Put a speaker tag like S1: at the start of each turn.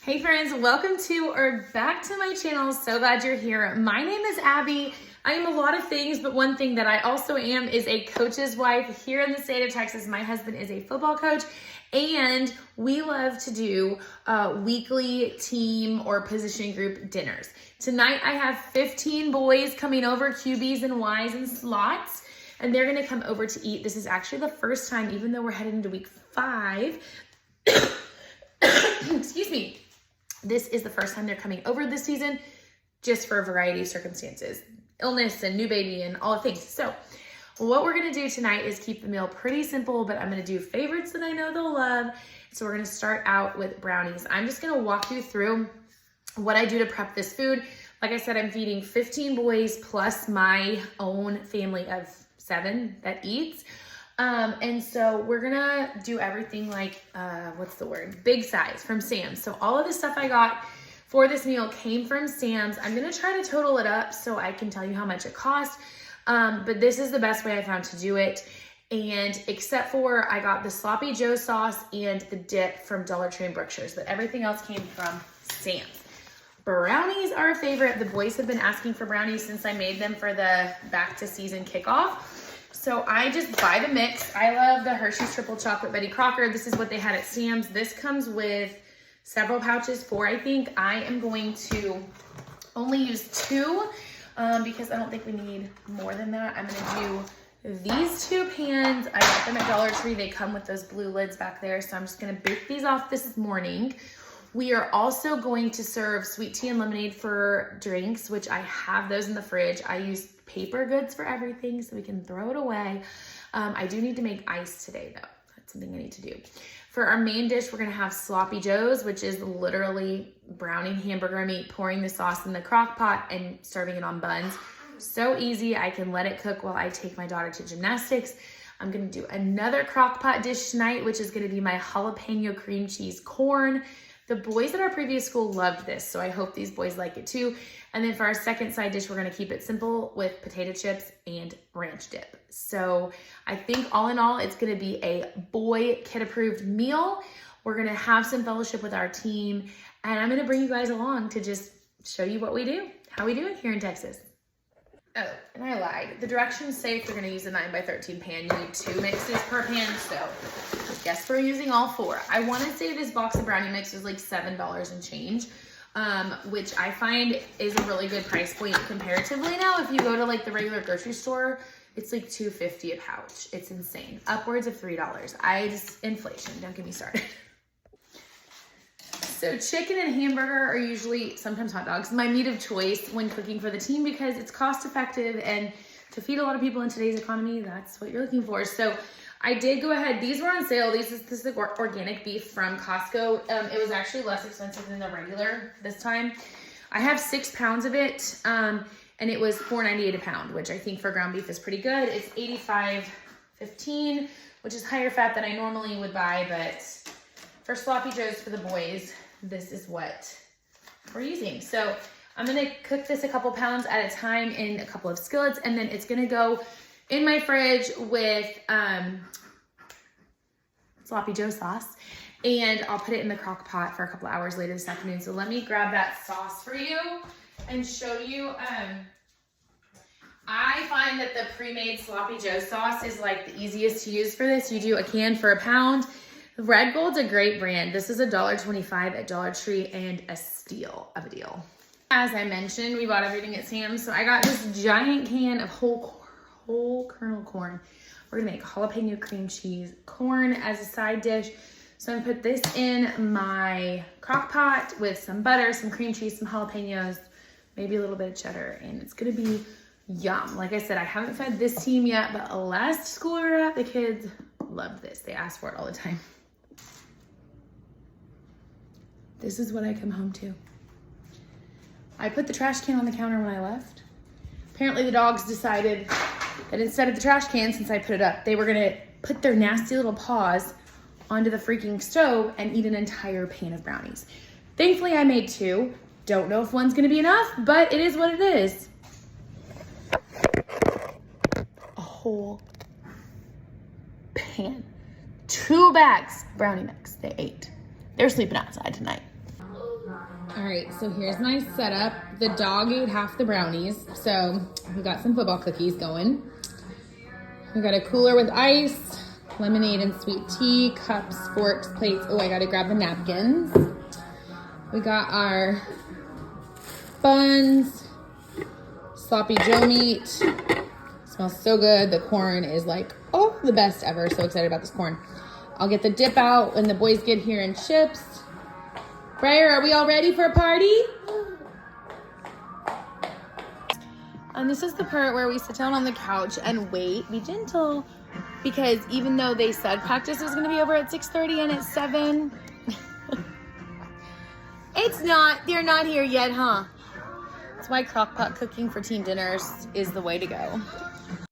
S1: Hey friends, welcome to or back to my channel. So glad you're here. My name is Abby. I am a lot of things, but one thing that I also am is a coach's wife here in the state of Texas. My husband is a football coach, and we love to do weekly team or position group dinners. Tonight I have 15 boys coming over, QBs and Ys and slots, and they're gonna come over to eat. This is actually the first time, even though we're headed into week 5, excuse me. This is the first time they're coming over this season, just for a variety of circumstances, illness and new baby and all the things. So what we're gonna do tonight is keep the meal pretty simple, but I'm gonna do favorites that I know they'll love. So we're gonna start out with brownies. I'm just gonna walk you through what I do to prep this food. Like I said, I'm feeding 15 boys plus my own family of 7 that eats. And so we're gonna do everything like, big size from Sam's. So all of the stuff I got for this meal came from Sam's. I'm gonna try to total it up so I can tell you how much it cost. But this is the best way I found to do it. And except for I got the Sloppy Joe sauce and the dip from Dollar Tree and Brookshire's, but everything else came from Sam's. Brownies are a favorite. The boys have been asking for brownies since I made them for the back to season kickoff. So I just buy the mix. I love the Hershey's Triple Chocolate Betty Crocker. This is what they had at Sam's. This comes with several pouches, 4 I think. I am going to only use 2 because I don't think we need more than that. I'm gonna do these 2 pans. I got them at Dollar Tree. They come with those blue lids back there. So I'm just gonna bake these off this morning. We are also going to serve sweet tea and lemonade for drinks, which I have those in the fridge. I use paper goods for everything so we can throw it away. I do need to make ice today though. That's something I need to do. For our main dish, we're gonna have Sloppy Joes, which is literally browning hamburger meat, pouring the sauce in the crock pot and serving it on buns. So easy, I can let it cook while I take my daughter to gymnastics. I'm gonna do another crock pot dish tonight, which is gonna be my jalapeno cream cheese corn. The boys at our previous school loved this, so I hope these boys like it too. And then for our second side dish, we're gonna keep it simple with potato chips and ranch dip. So I think all in all, it's gonna be a boy kid approved meal. We're gonna have some fellowship with our team, and I'm gonna bring you guys along to just show you what we do, how we do it here in Texas. Oh, and I lied. The directions say if you're gonna use a 9x13 pan, you need 2 mixes per pan, so guess we're using all 4. I wanna say this box of brownie mix was like $7 and change, which I find is a really good price point comparatively now. If you go to like the regular grocery store, it's like $2.50 a pouch. It's insane, upwards of $3. Inflation, don't get me started. So chicken and hamburger are usually, sometimes hot dogs, my meat of choice when cooking for the team because it's cost effective, and to feed a lot of people in today's economy, that's what you're looking for. So I did go ahead, these were on sale. This is the organic beef from Costco. It was actually less expensive than the regular this time. I have 6 pounds of it, and it was $4.98 a pound, which I think for ground beef is pretty good. It's 85.15, which is higher fat than I normally would buy, but for Sloppy Joes for the boys, this is what we're using. So I'm gonna cook this a couple pounds at a time in a couple of skillets, and then it's gonna go in my fridge with Sloppy Joe sauce, and I'll put it in the crock pot for a couple hours later this afternoon. So let me grab that sauce for you and show you. I find that the pre-made Sloppy Joe sauce is like the easiest to use for this. You do a can for a pound. Red Gold's a great brand. This is $1.25 at Dollar Tree and a steal of a deal. As I mentioned, we bought everything at Sam's. So I got this giant can of whole kernel corn. We're gonna make jalapeno cream cheese corn as a side dish. So I'm gonna put this in my crock pot with some butter, some cream cheese, some jalapenos, maybe a little bit of cheddar, and it's gonna be yum. Like I said, I haven't fed this team yet, but last school we were at, the kids loved this. They asked for it all the time. This is what I come home to. I put the trash can on the counter when I left. Apparently the dogs decided that instead of the trash can, since I put it up, they were gonna put their nasty little paws onto the freaking stove and eat an entire pan of brownies. Thankfully I made 2. Don't know if one's gonna be enough, but it is what it is. A whole pan. 2 bags brownie mix they ate. They're sleeping outside tonight.
S2: All right, so here's my setup. The dog ate half the brownies, so we got some football cookies going. We got a cooler with ice, lemonade and sweet tea, cups, forks, plates. Oh, I gotta grab the napkins. We got our buns, sloppy Joe meat. Smells so good. The corn is like, oh, the best ever. So excited about this corn. I'll get the dip out when the boys get here and chips. Briar, are we all ready for a party? And this is the part where we sit down on the couch and wait. Be gentle, because even though they said practice was going to be over at 6:30 and it's 7, it's not. They're not here yet, huh? That's why crock pot cooking for team dinners is the way to go.